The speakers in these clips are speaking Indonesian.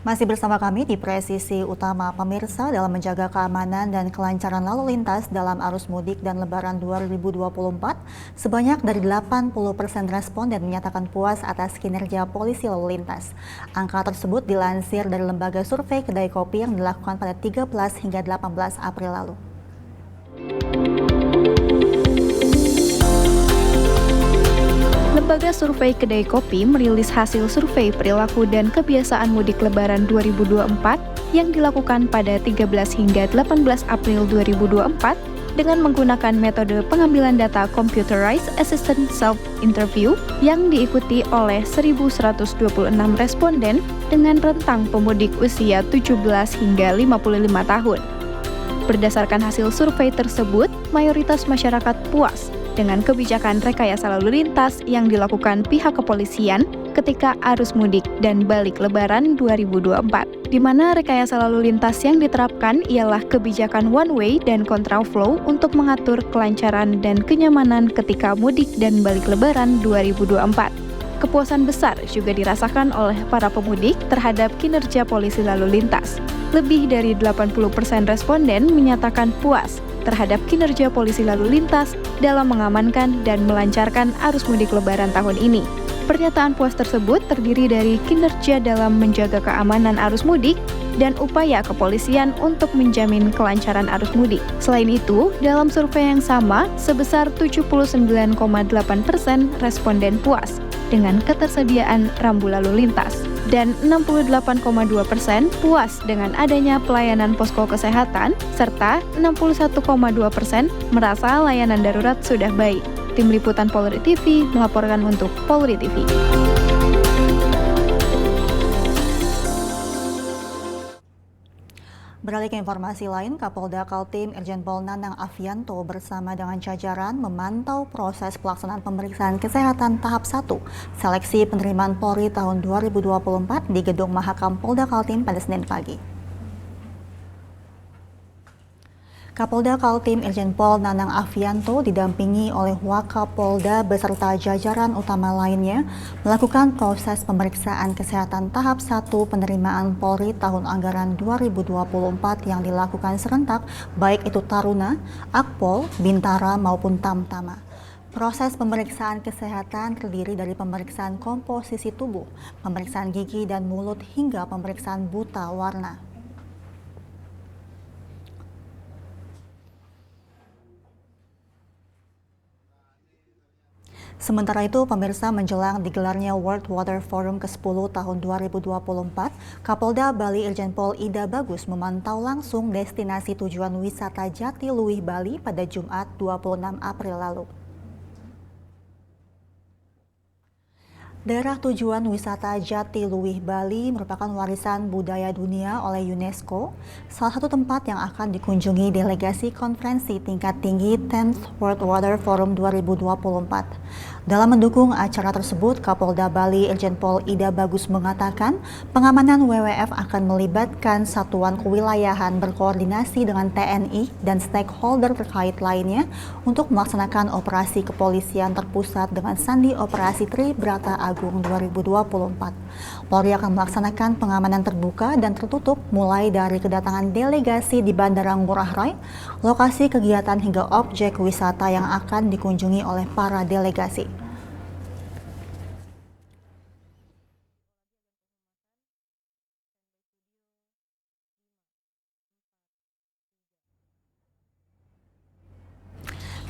Masih bersama kami di Presisi Utama pemirsa dalam menjaga keamanan dan kelancaran lalu lintas dalam arus mudik dan Lebaran 2024, sebanyak dari 80% responden menyatakan puas atas kinerja polisi lalu lintas. Angka tersebut dilansir dari lembaga survei Kedai Kopi yang dilakukan pada 13 hingga 18 April lalu. Lembaga Survei Kedai Kopi merilis hasil survei perilaku dan kebiasaan mudik Lebaran 2024 yang dilakukan pada 13 hingga 18 April 2024 dengan menggunakan metode pengambilan data Computerized Assistant Self-Interview yang diikuti oleh 1.126 responden dengan rentang pemudik usia 17 hingga 55 tahun. Berdasarkan hasil survei tersebut, mayoritas masyarakat puas dengan kebijakan rekayasa lalu lintas yang dilakukan pihak kepolisian ketika arus mudik dan balik Lebaran 2024, di mana rekayasa lalu lintas yang diterapkan ialah kebijakan one way dan kontraflow untuk mengatur kelancaran dan kenyamanan ketika mudik dan balik Lebaran 2024. Kepuasan besar juga dirasakan oleh para pemudik terhadap kinerja polisi lalu lintas. Lebih dari 80% responden menyatakan puas terhadap kinerja polisi lalu lintas dalam mengamankan dan melancarkan arus mudik Lebaran tahun ini. Pernyataan puas tersebut terdiri dari kinerja dalam menjaga keamanan arus mudik dan upaya kepolisian untuk menjamin kelancaran arus mudik. Selain itu, dalam survei yang sama, sebesar 79,8% responden puas dengan ketersediaan rambu lalu lintas dan 68,2% puas dengan adanya pelayanan posko kesehatan serta 61,2% merasa layanan darurat sudah baik. Tim Liputan Polri TV melaporkan untuk Polri TV. Beralih ke informasi lain, Kapolda Kaltim Irjen Pol Nanang Afianto bersama dengan jajaran memantau proses pelaksanaan pemeriksaan kesehatan tahap 1 seleksi penerimaan Polri tahun 2024 di Gedung Mahakam Polda Kaltim pada Senin pagi. Kapolda Kaltim Irjen Pol Nanang Afianto didampingi oleh Wakapolda beserta jajaran utama lainnya melakukan proses pemeriksaan kesehatan tahap 1 penerimaan Polri tahun anggaran 2024 yang dilakukan serentak baik itu Taruna, Akpol, Bintara maupun Tamtama. Proses pemeriksaan kesehatan terdiri dari pemeriksaan komposisi tubuh, pemeriksaan gigi dan mulut hingga pemeriksaan buta warna. Sementara itu, pemirsa, menjelang digelarnya World Water Forum ke-10 tahun 2024, Kapolda Bali Irjen Pol Ida Bagus memantau langsung destinasi tujuan wisata Jatiluwih Bali pada Jumat 26 April lalu. Daerah tujuan wisata Jatiluwih Bali merupakan warisan budaya dunia oleh UNESCO, salah satu tempat yang akan dikunjungi delegasi konferensi tingkat tinggi 10th World Water Forum 2024. Dalam mendukung acara tersebut, Kapolda Bali Irjen Pol Ida Bagus mengatakan pengamanan WWF akan melibatkan satuan kewilayahan berkoordinasi dengan TNI dan stakeholder terkait lainnya untuk melaksanakan operasi kepolisian terpusat dengan sandi Operasi Tribrata Agung 2024. Polri akan melaksanakan pengamanan terbuka dan tertutup mulai dari kedatangan delegasi di Bandara Ngurah Rai, lokasi kegiatan hingga objek wisata yang akan dikunjungi oleh para delegasi.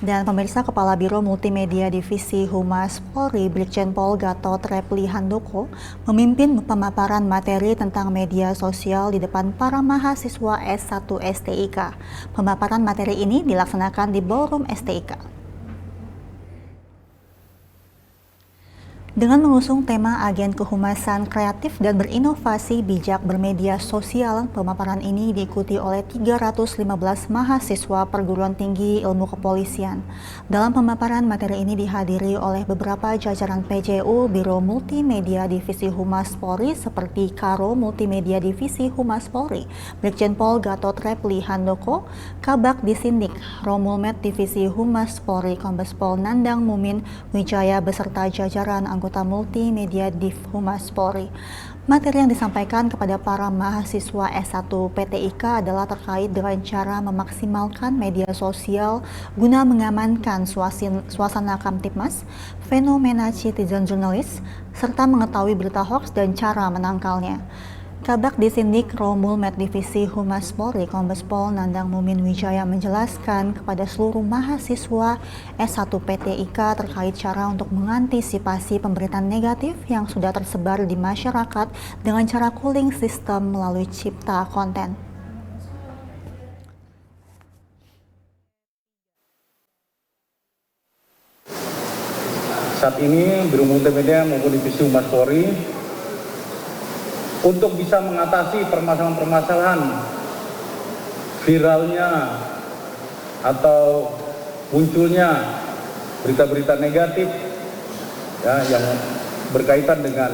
Dan pemirsa, Kepala Biro Multimedia Divisi Humas Polri Brigjen Pol Gatot Repli Handoko memimpin pemaparan materi tentang media sosial di depan para mahasiswa S1 STIK. Pemaparan materi ini dilaksanakan di Ballroom STIK. Dengan mengusung tema Agen Kehumasan Kreatif dan Berinovasi Bijak Bermedia Sosial, pemaparan ini diikuti oleh 315 mahasiswa perguruan tinggi ilmu kepolisian. Dalam pemaparan materi ini dihadiri oleh beberapa jajaran PJU, Biro Multimedia Divisi Humas Polri seperti Karo Multimedia Divisi Humas Polri, Brigjen Pol Gatot Repli Handoko, Kabak Disindik, Romulmed Divisi Humas Polri, Kombes Pol Nandang Mumin Wijaya beserta jajaran anggota Multimedia Div Humas Polri. Materi yang disampaikan kepada para mahasiswa S1 PTIK adalah terkait dengan cara memaksimalkan media sosial guna mengamankan suasana Kamtipmas, fenomena citizen journalist, serta mengetahui berita hoaks dan cara menangkalnya. Kabak Disindik Romul Divisi Humas Polri Kombes Pol Nandang Mumin Wijaya menjelaskan kepada seluruh mahasiswa S1 PTIK terkait cara untuk mengantisipasi pemberitaan negatif yang sudah tersebar di masyarakat dengan cara cooling system melalui cipta konten. Saat ini Biro Multimedia maupun Divisi Humas Polri untuk bisa mengatasi permasalahan-permasalahan viralnya atau munculnya berita-berita negatif ya, yang berkaitan dengan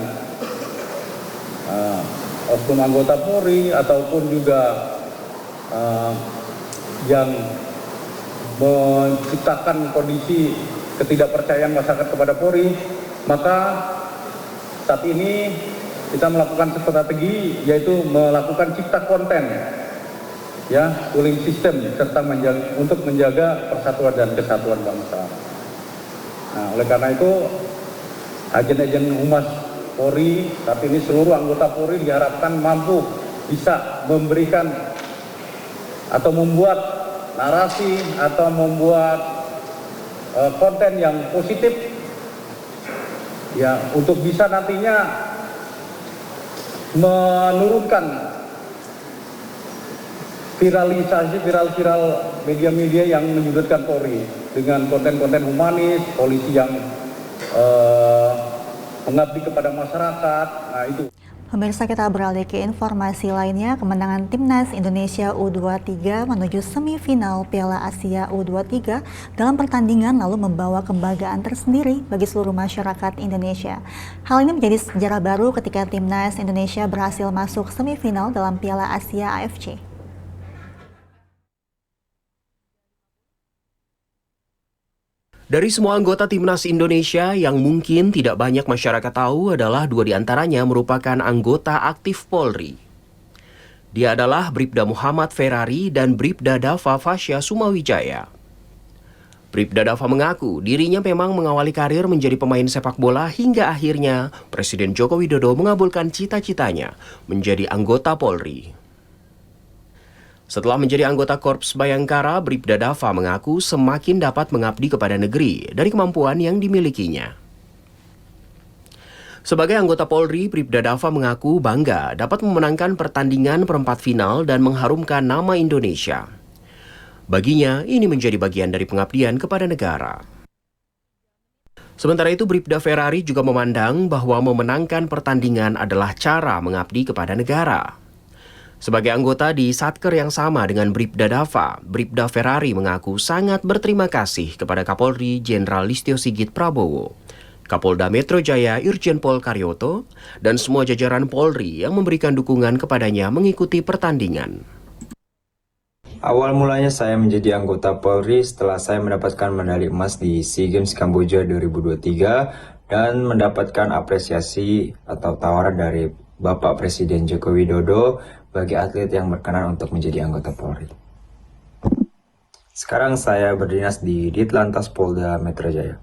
oknum anggota Polri ataupun juga yang menciptakan kondisi ketidakpercayaan masyarakat kepada Polri, maka saat ini kita melakukan strategi yaitu melakukan cipta konten ya, cooling system serta untuk menjaga persatuan dan kesatuan bangsa. Nah, oleh karena itu agen-agen Humas Polri saat ini seluruh anggota Polri diharapkan mampu bisa memberikan atau membuat narasi atau membuat konten yang positif ya, untuk bisa nantinya menurunkan viral media-media yang menyudutkan Polri dengan konten-konten humanis, polisi yang mengabdi kepada masyarakat. Nah, itu. Pemirsa, kita beralih ke informasi lainnya. Kemenangan Timnas Indonesia U23 menuju semifinal Piala Asia U23 dalam pertandingan lalu membawa kebanggaan tersendiri bagi seluruh masyarakat Indonesia. Hal ini menjadi sejarah baru ketika Timnas Indonesia berhasil masuk semifinal dalam Piala Asia AFC. Dari semua anggota Timnas Indonesia yang mungkin tidak banyak masyarakat tahu adalah dua diantaranya merupakan anggota aktif Polri. Dia adalah Bribda Muhammad Ferrari dan Bribda Dava Fasya Sumawijaya. Bribda Dava mengaku dirinya memang mengawali karir menjadi pemain sepak bola hingga akhirnya Presiden Joko Widodo mengabulkan cita-citanya menjadi anggota Polri. Setelah menjadi anggota Korps Bayangkara, Bribda Dava mengaku semakin dapat mengabdi kepada negeri dari kemampuan yang dimilikinya. Sebagai anggota Polri, Bribda Dava mengaku bangga dapat memenangkan pertandingan perempat final dan mengharumkan nama Indonesia. Baginya, ini menjadi bagian dari pengabdian kepada negara. Sementara itu, Bribda Ferrari juga memandang bahwa memenangkan pertandingan adalah cara mengabdi kepada negara. Sebagai anggota di Satker yang sama dengan Bribda Dava, Bribda Ferrari mengaku sangat berterima kasih kepada Kapolri Jenderal Listio Sigit Prabowo, Kapolda Metro Jaya Irjen Pol Karyoto, dan semua jajaran Polri yang memberikan dukungan kepadanya mengikuti pertandingan. Awal mulanya saya menjadi anggota Polri setelah saya mendapatkan medali emas di SEA Games Kamboja 2023 dan mendapatkan apresiasi atau tawaran dari Bapak Presiden Joko Widodo bagi atlet yang berkenan untuk menjadi anggota Polri. Sekarang saya berdinas di Ditlantas Polda Metro Jaya.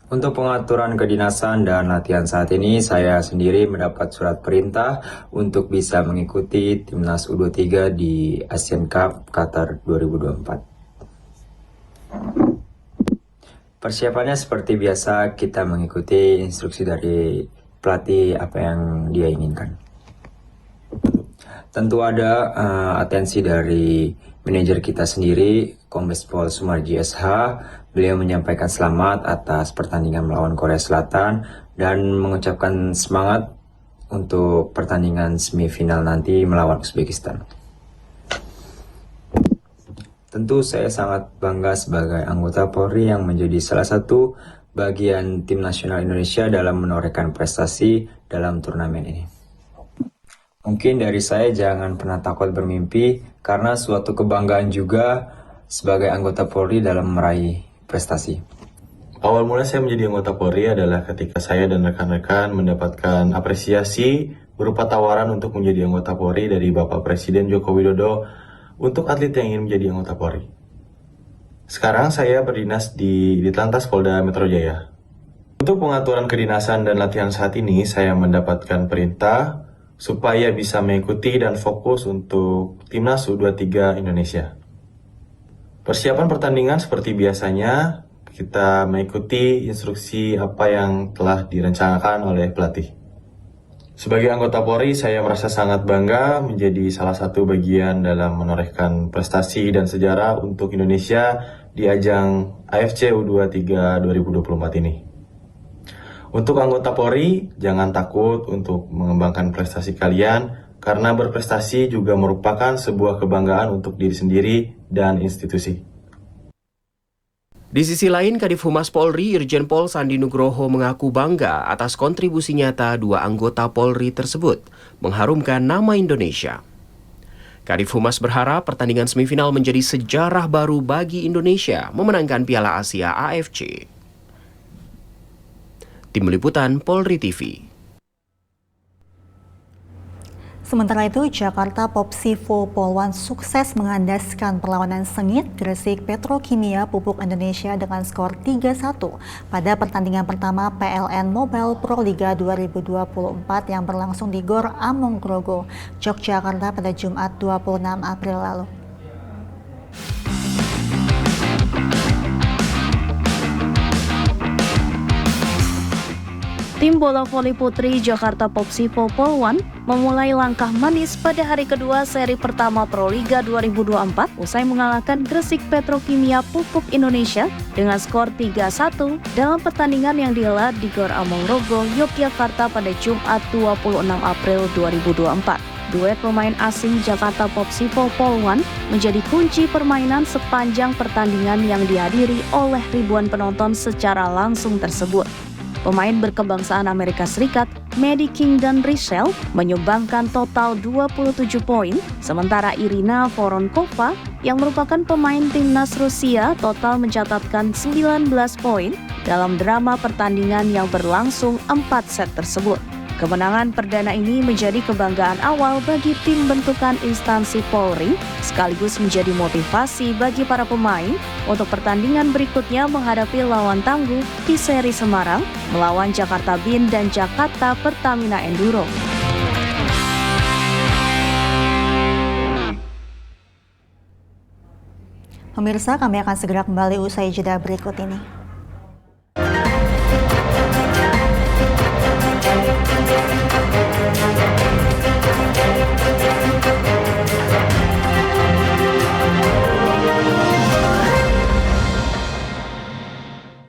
Untuk pengaturan kedinasan dan latihan saat ini, saya sendiri mendapat surat perintah untuk bisa mengikuti Timnas U23 di Asian Cup Qatar 2024. Persiapannya seperti biasa, kita mengikuti instruksi dari pelatih apa yang dia inginkan. Tentu ada atensi dari manajer kita sendiri, Kombes Pol Sumarji SH. Beliau menyampaikan selamat atas pertandingan melawan Korea Selatan dan mengucapkan semangat untuk pertandingan semifinal nanti melawan Uzbekistan. Tentu saya sangat bangga sebagai anggota Polri yang menjadi salah satu bagian tim nasional Indonesia dalam menorehkan prestasi dalam turnamen ini. Mungkin dari saya jangan pernah takut bermimpi, karena suatu kebanggaan juga sebagai anggota Polri dalam meraih prestasi. Awal mula saya menjadi anggota Polri adalah ketika saya dan rekan-rekan mendapatkan apresiasi berupa tawaran untuk menjadi anggota Polri dari Bapak Presiden Joko Widodo untuk atlet yang ingin menjadi anggota Polri. Sekarang saya berdinas di Ditlantas Polda Metro Jaya. Untuk pengaturan kedinasan dan latihan saat ini, saya mendapatkan perintah supaya bisa mengikuti dan fokus untuk Timnas U23 Indonesia. Persiapan pertandingan seperti biasanya, kita mengikuti instruksi apa yang telah direncanakan oleh pelatih. Sebagai anggota Polri, saya merasa sangat bangga menjadi salah satu bagian dalam menorehkan prestasi dan sejarah untuk Indonesia di ajang AFC U23 2024 ini. Untuk anggota Polri, jangan takut untuk mengembangkan prestasi kalian, karena berprestasi juga merupakan sebuah kebanggaan untuk diri sendiri dan institusi. Di sisi lain, Kadif Humas Polri Irjen Pol Sandi Nugroho mengaku bangga atas kontribusi nyata dua anggota Polri tersebut mengharumkan nama Indonesia. Kadif Humas berharap pertandingan semifinal menjadi sejarah baru bagi Indonesia memenangkan Piala Asia AFC. Tim Liputan Polri TV. Sementara itu, Jakarta Popsivo Polwan sukses mengandaskan perlawanan sengit Gresik Petrokimia Pupuk Indonesia dengan skor 3-1 pada pertandingan pertama PLN Mobile Pro Liga 2024 yang berlangsung di Gor Among Grogo, Yogyakarta pada Jumat 26 April lalu. Tim bola voli putri Jakarta Popsivo Polwan memulai langkah manis pada hari kedua seri pertama Pro Liga 2024 usai mengalahkan Gresik Petrokimia Pupuk Indonesia dengan skor 3-1 dalam pertandingan yang digelar di Gor Among Grogo, Yogyakarta pada Jumat 26 April 2024. Duet pemain asing Jakarta Popsivo Polwan menjadi kunci permainan sepanjang pertandingan yang dihadiri oleh ribuan penonton secara langsung tersebut. Pemain berkebangsaan Amerika Serikat, Maddie King dan Richelle menyumbangkan total 27 poin, sementara Irina Voronkova yang merupakan pemain timnas Rusia total mencatatkan 19 poin dalam drama pertandingan yang berlangsung 4 set tersebut. Kemenangan perdana ini menjadi kebanggaan awal bagi tim bentukan instansi Polri, sekaligus menjadi motivasi bagi para pemain untuk pertandingan berikutnya menghadapi lawan tangguh di seri Semarang melawan Jakarta Bin dan Jakarta Pertamina Enduro. Pemirsa, kami akan segera kembali usai jeda berikut ini.